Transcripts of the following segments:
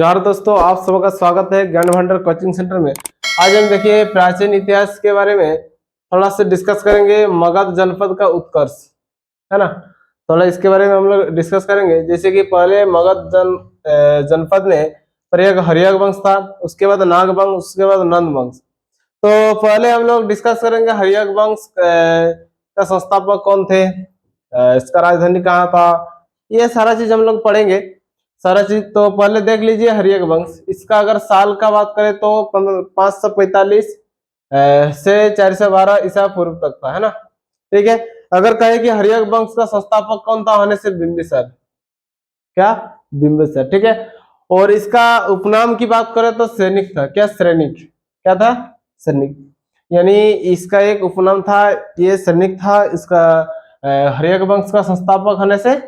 यार दोस्तों, आप सबका स्वागत है ज्ञान भंडार कोचिंग सेंटर में। आज हम देखिए प्राचीन इतिहास के बारे में थोड़ा सा डिस्कस करेंगे। मगध जनपद का उत्कर्ष है ना, थोड़ा इसके बारे में हम लोग डिस्कस करेंगे। जैसे कि पहले मगध जनपद में हर्यक वंश था, उसके बाद नाग वंश, उसके बाद नंद वंश। तो पहले हम लोग डिस्कस करेंगे हर्यक वंश का संस्थापक कौन थे, इसका राजधानी कहाँ था, ये सारा चीज हम लोग पढ़ेंगे। सारा चीज तो पहले देख लीजिए। हर्यक वंश, इसका अगर साल का बात करें तो 545 से 412 ईसा पूर्व तक था, है ना। ठीक है। अगर कहे कि हर्यक वंश का संस्थापक कौन था, होने से बिंबिसार। क्या? बिंबिसार। ठीक है। और इसका उपनाम की बात करें तो सैनिक था। क्या? सैनिक। क्या था? सैनिक। यानी इसका एक उपनाम था, ये सैनिक था। इसका हर्यक वंश का संस्थापक होने से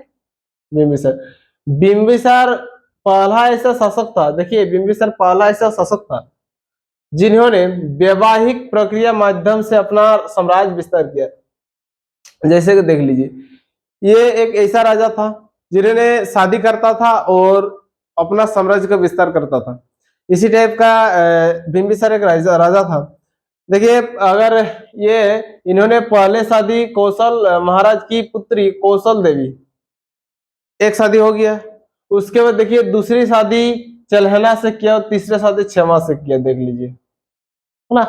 बिंबिसार। बिंबिसार पहला ऐसा शासक था, देखिए बिंबिसार पहला ऐसा शासक था जिन्होंने वैवाहिक प्रक्रिया माध्यम से अपना साम्राज्य विस्तार किया। जैसे कि देख लीजिए, ये एक ऐसा राजा था जिन्होंने शादी करता था और अपना साम्राज्य का विस्तार करता था। इसी टाइप का बिंबिसार एक राजा था। देखिए, अगर ये इन्होंने पहले शादी कौशल महाराज की पुत्री कौशल देवी, एक शादी हो गया। उसके बाद देखिए दूसरी शादी चलहना से किया और तीसरी शादी क्षमा से किया, देख लीजिए, है ना।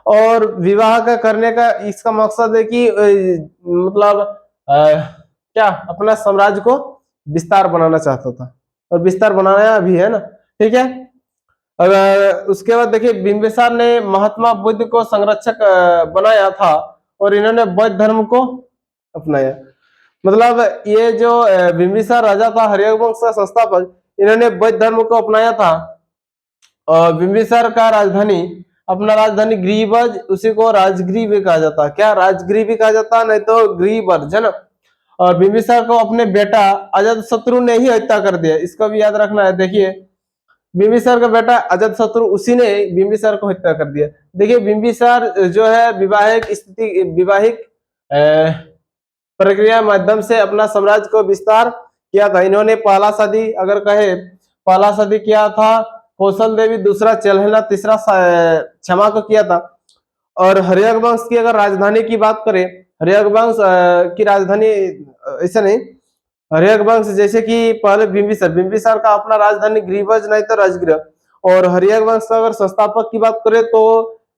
और विवाह का करने का इसका मकसद है कि मतलब क्या अपना साम्राज्य को विस्तार बनाना चाहता था, और विस्तार बनाया भी है ना। ठीक है। अगर उसके बाद देखिए बिंबिसार ने महात्मा बुद्ध को संरक्षक बनाया था, और इन्होंने बौद्ध धर्म को अपनाया। मतलब ये जो बिंबिसार राजा था, हर्यक वंश का संस्थापक, इन्होंने बौद्ध धर्म को अपनाया था। और बिंबिसार का राजधानी, अपना राजधानी ग्रीवज, उसी को राजगृह भी कहा जाता है। क्या? राजगृह भी कहा जाता है, नहीं तो ग्रीवर्ज, है ना। और बिंबिसार को अपने बेटा अजातशत्रु ने ही हत्या कर दिया, इसको भी याद रखना है। देखिए, बिंबिसार का बेटा अजातशत्रु, उसी ने बिंबिसार को हत्या कर दिया। देखिए, बिंबिसार जो है विवाहिक प्रक्रिया माध्यम से अपना साम्राज्य को विस्तार किया था। इन्होंने पहला शादी, अगर कहे पहला शादी किया था कौशल देवी, दूसरा चलहना, तीसरा क्षमा को किया था। और हर्यक वंश की अगर राजधानी की बात करें, हर्यक वंश की राजधानी ऐसा नहीं, हर्यक वंश जैसे कि पहले बिंबिसार का अपना राजधानी ग्रीवज, नहीं तो राजगृह। और हर्यक वंश का अगर संस्थापक की बात करें तो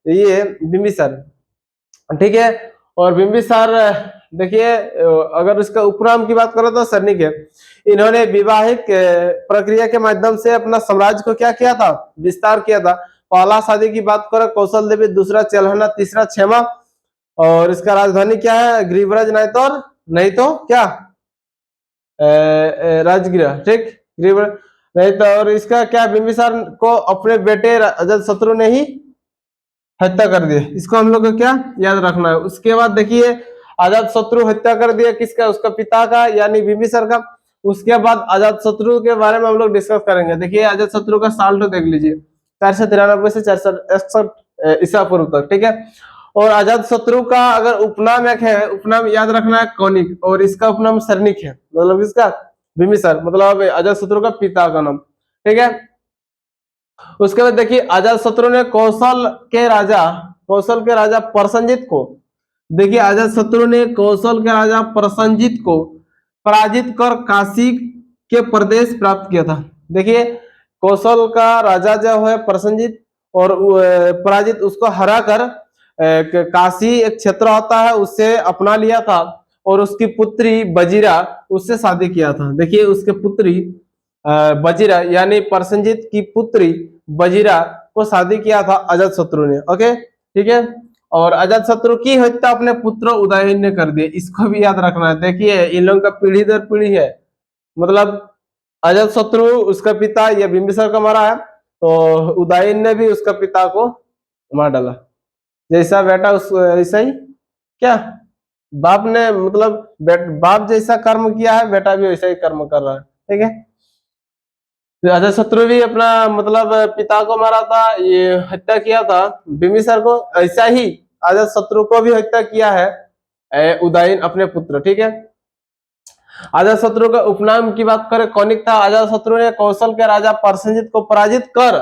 ये बिंबिसार। ठीक है। और बिंबिसार देखिए, अगर इसका उपनाम की बात करें तो सैनिक है। इन्होंने विवाहिक प्रक्रिया के माध्यम से अपना साम्राज्य को क्या किया था? विस्तार किया था। पहला शादी की बात करें कौशल देवी, दूसरा चलहना, तीसरा क्षमा। और इसका राजधानी क्या है? ग्रीवराज, नहीं तो क्या? राजगृह। ठीक, ग्रीवराज नहीं तो। और इसका क्या? बिंबिसार को अपने बेटे अजातशत्रु ने ही हत्या कर दिए, इसको हम लोग को क्या याद रखना है। उसके बाद देखिए, अजातशत्रु हत्या कर दिया किसका? उसका पिता का, यानी बिंबिसार का। उसके बाद अजातशत्रु के बारे में हम लोग डिस्कस करेंगे। देखिए, अजातशत्रु का साल तो देख लीजिए, 493 से 461 ईसा पूर्व तक। ठीक है। और अजातशत्रु का अगर उपनाम एक है, उपनाम याद रखना है कौनिक, और इसका उपनाम सरनिक है। मतलब इसका बिंबिसार, मतलब अजातशत्रु का पिता का नाम। ठीक है। उसके बाद देखिए, अजातशत्रु ने कौशल के राजा प्रसंजित को, देखिए अजातशत्रु ने कौशल के राजा प्रसंजित को पराजित कर काशी के प्रदेश प्राप्त किया था। देखिए, कौशल का राजा जो है प्रसंजित, और पराजित उसको हरा कर काशी एक क्षेत्र होता है उससे अपना लिया था। और उसकी पुत्री बजीरा, उससे शादी किया था। देखिए, उसके पुत्री बजीरा, यानी प्रसंजित की पुत्री बजीरा को शादी किया था अजातशत्रु ने। ओके, ठीक है। और अजातशत्रु की हत्या अपने पुत्र उदयन ने कर दी, इसको भी याद रखना है। देखिए, इन लोगों का पीढ़ी दर पीढ़ी है, मतलब अजातशत्रु उसका पिता, या बिंबिसार का मारा है, तो उदयन ने भी उसका पिता को मार डाला। जैसा बेटा उस ऐसा ही क्या बाप ने, मतलब बाप जैसा कर्म किया है, बेटा भी वैसा ही कर्म कर रहा है। ठीक है। अजातशत्रु भी अपना मतलब पिता को मारा था, ये हत्या किया था बिंबिसार को। ऐसा ही अजातशत्रु को भी हत्या किया है उदयन अपने पुत्र। ठीक है। अजातशत्रु का उपनाम की बात करें कौनिक था। अजातशत्रु ने कौशल के राजा परसंजित को पराजित कर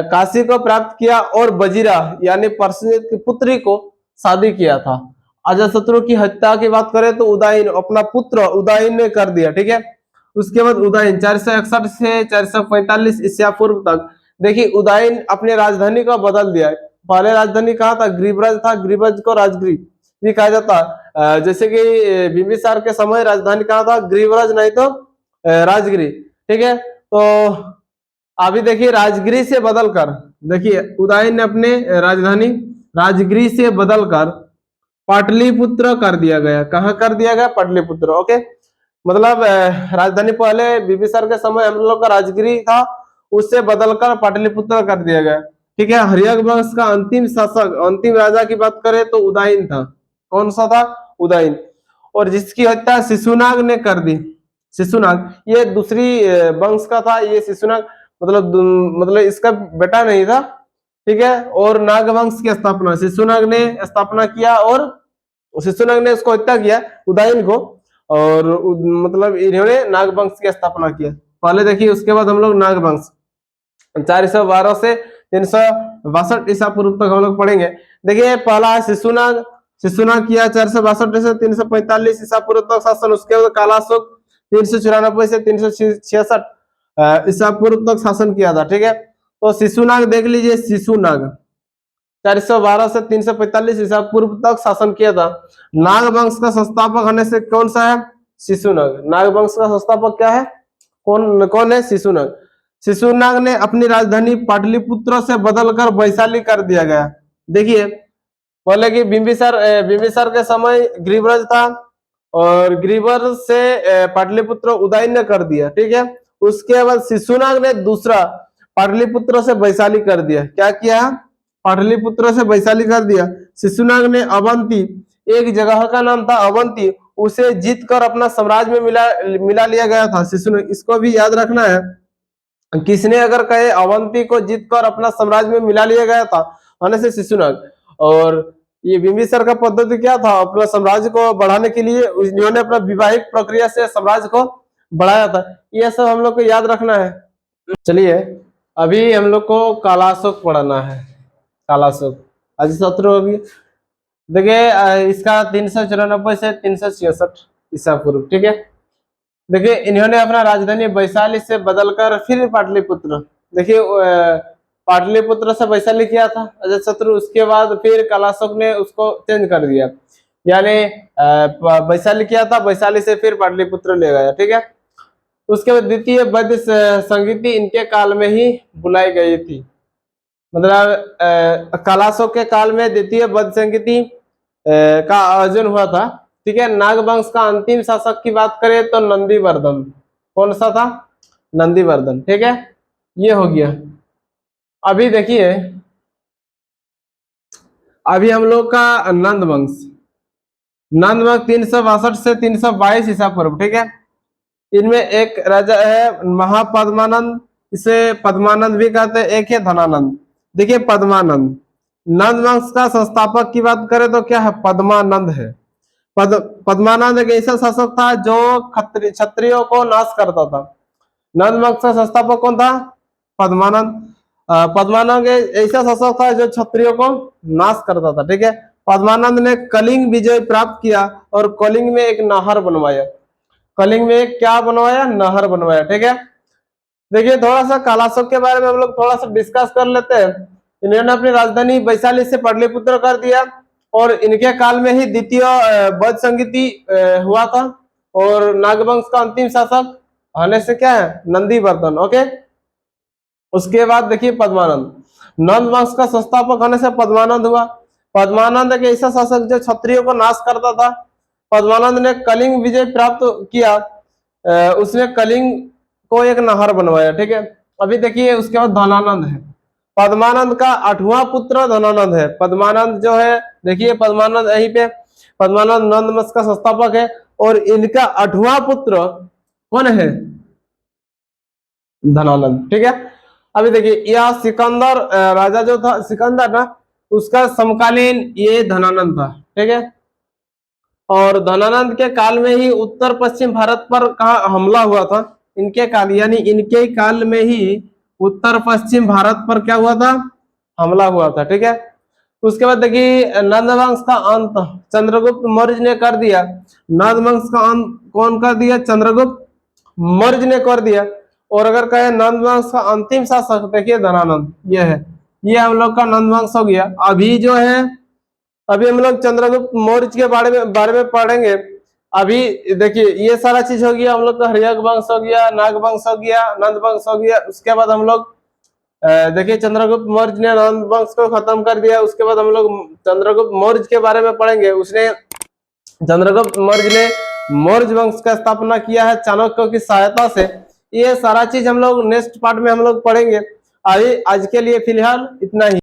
काशी को प्राप्त किया और बजीरा यानी परसंजित की पुत्री को शादी किया था। अजातशत्रु की हत्या की बात करें तो उदयन अपना पुत्र उदयन ने कर दिया, ठीक है। उसके बाद उदयन 461 से 445 ईसा पूर्व तक, देखिए उदयन अपने राजधानी को बदल दिया है। पहले राजधानी कहाँ था, ग्रीवराज था, ग्रीवराज को राजगिरी भी कहा जाता है। जैसे कि बिंबिसार के समय राजधानी कहाँ था, ग्रीवराज नहीं तो राजगिरी, ठीक है। तो अभी देखिए राजगिरी से बदलकर, देखिए उदयन ने अपने राजधानी राजगिरी से बदलकर पाटलिपुत्र कर दिया गया। कहाँ कर दिया गया, पाटलिपुत्र, ओके। मतलब राजधानी पहले बिंबिसार के समय हम लोग का राजगिरी था, उससे बदलकर पाटलिपुत्र कर दिया गया, ठीक है। हर्यक वंश का अंतिम शासक, अंतिम राजा की बात करें तो उदयन था। कौन सा था, उदयन। और जिसकी हत्या शिशुनाग ने कर दी। शिशुनाग ये दूसरी वंश का था, ये शिशुनाग मतलब इसका बेटा नहीं था, ठीक है। और नाग वंश की स्थापना शिशुनाग ने स्थापना किया और शिशुनाग ने उसको हत्या किया उदयन को, और मतलब इन्होंने नाग वंश की स्थापना किया पहले। देखिए उसके बाद हम लोग नाग वंश 412 से 362 ईसा पूर्व तक हम लोग पढ़ेंगे। देखिए पहला है शिशुनाग। शिशुनाग किया 462 से 345 ईसा पूर्व तक शासन। उसके बाद कालाशोक 394 से 366 ईसा पूर्व तक शासन किया था, ठीक है। तो शिशुनाग देख लीजिए, शिशुनाग 412 से 345 ईसा पूर्व तक शासन किया था। नाग वंश का संस्थापक होने से कौन सा है, शिशुनाग। नाग वंश का संस्थापक क्या है, कौन कौन है, शिशुनाग। शिशुनाग ने अपनी राजधानी पाटलिपुत्र से बदलकर वैशाली कर दिया गया। देखिए पहले कि बिंबिसार के समय ग्रीवराज था और ग्रीवर से पाटलिपुत्र उदयन ने कर दिया, ठीक है। उसके बाद शिशुनाग ने दूसरा पाटलिपुत्र से वैशाली कर दिया। क्या किया, पाटलिपुत्र से वैशाली कर दिया। शिशुनाग ने अवंती, एक जगह का नाम था अवंती, उसे जीत कर अपना साम्राज्य में मिला लिया गया था शिशुनाग। इसको भी याद रखना है, किसने अगर कहे अवंती को जीत कर अपना साम्राज्य में मिला लिया गया था, होने से शिशुनाग। और ये बिंबिसार का पद्धति क्या था, अपना साम्राज्य को बढ़ाने के लिए इन्होंने अपना विवाहिक प्रक्रिया से साम्राज्य को बढ़ाया था। ये सब हम लोग को याद रखना है। चलिए अभी हम लोग को कालाशोक पढ़ना है। कालाशोक अजातशत्रु होगी। देखिए इसका 394 से 366 ईसा पूर्व, ठीक है। देखिए इन्होंने अपना राजधानी वैशाली से बदलकर फिर पाटलिपुत्र, देखिए पाटलिपुत्र से वैशाली किया था अजातशत्रु। उसके बाद फिर कालाशोक ने उसको चेंज कर दिया, यानी वैशाली किया था, वैशाली से फिर पाटलिपुत्र ले गया, ठीक है। उसके बाद द्वितीय वैद्य संगीति इनके काल में ही बुलाई गई थी। मतलब कालाशोक के काल में द्वितीय वैद्य संगीति का आयोजन हुआ था, ठीक है। नागवंश का अंतिम शासक की बात करें तो नंदीवर्धन। कौन सा था, नंदीवर्धन, ठीक है। ये हो गया। अभी देखिए अभी हम लोग का नंद वंश 362 से 322 ईसा पूर्व, ठीक है। इनमें एक राजा है महापद्मानंद, इसे पद्मानंद भी कहते हैं, एक है धनानंद। देखिए पद्मानंद, नंद वंश का संस्थापक की बात करें तो क्या है, पद्मानंद है। पद्मानंद एक ऐसा शासक था जो क्षत्रियों को नाश करता था। नंद वंश का संस्थापक कौन था, पद्मानंद। पद्मानंद ऐसा शासक था जो क्षत्रियों को नाश करता था, ठीक है। पद्मानंद ने कलिंग विजय प्राप्त किया और कलिंग में एक नहर बनवाया। कलिंग में एक क्या बनवाया, नहर बनवाया, ठीक है। देखिए थोड़ा सा कालाशोक के बारे में हम लोग थोड़ा सा डिस्कस कर लेते हैं। इन्होंने अपनी राजधानी वैशाली से पाटलिपुत्र कर दिया और इनके काल में ही द्वितीय वैद्य संगीति हुआ था। और नागवंश का अंतिम शासक होने से क्या है, नंदीवर्धन, ओके। उसके बाद देखिए पद्मानंद, नंद वंश का संस्थापक होने से पद्मानंद हुआ। पद्मानंद एक ऐसा शासक जो क्षत्रियों को नाश करता था। पद्मानंद ने कलिंग विजय प्राप्त किया, उसने कलिंग को एक नहर बनवाया, ठीक है। अभी देखिए उसके बाद धनानंद है। पद्मानंद का 8वां पुत्र धनानंद है। पद्मानंद जो है, देखिए पद्मानंद यहीं पे, पद्मानंद नंद वंश का संस्थापक है और इनका 8वां पुत्र कौन है, धनानंद, ठीक है। अभी देखिए यह सिकंदर राजा जो था सिकंदर ना, उसका समकालीन ये धनानंद था, ठीक है। और धनानंद के काल में ही उत्तर पश्चिम भारत पर कहा हमला हुआ था। इनके काल यानी इनके ही काल में ही उत्तर पश्चिम भारत पर क्या हुआ था, हमला हुआ था। ठीक है, उसके बाद देखिए नंद वंश का अंत चंद्रगुप्त मौर्य ने कर दिया। नंद वंश का अंत कौन कर दिया, चंद्रगुप्त मौर्य ने कर दिया। और अगर कहे नंद वंश का अंतिम शासक देखिए धनानंद, ये है, ये हम लोग का नंद वंश हो गया। अभी जो है अभी हम लोग चंद्रगुप्त मौर्य के बारे में पढ़ेंगे। अभी देखिए ये सारा चीज हो गया, हम लोग का हर्यक वंश हो गया, नाग वंश हो गया, नंद वंश हो गया। उसके बाद हम लोग देखिए चंद्रगुप्त मौर्य ने नंद वंश को खत्म कर दिया। उसके बाद हम लोग चंद्रगुप्त मौर्य के बारे में पढ़ेंगे। उसने चंद्रगुप्त मौर्य ने मौर्य वंश का स्थापना किया है चाणक्य की सहायता से। ये सारा चीज हम लोग नेक्स्ट पार्ट में हम लोग पढ़ेंगे। अभी आज के लिए फिलहाल इतना ही।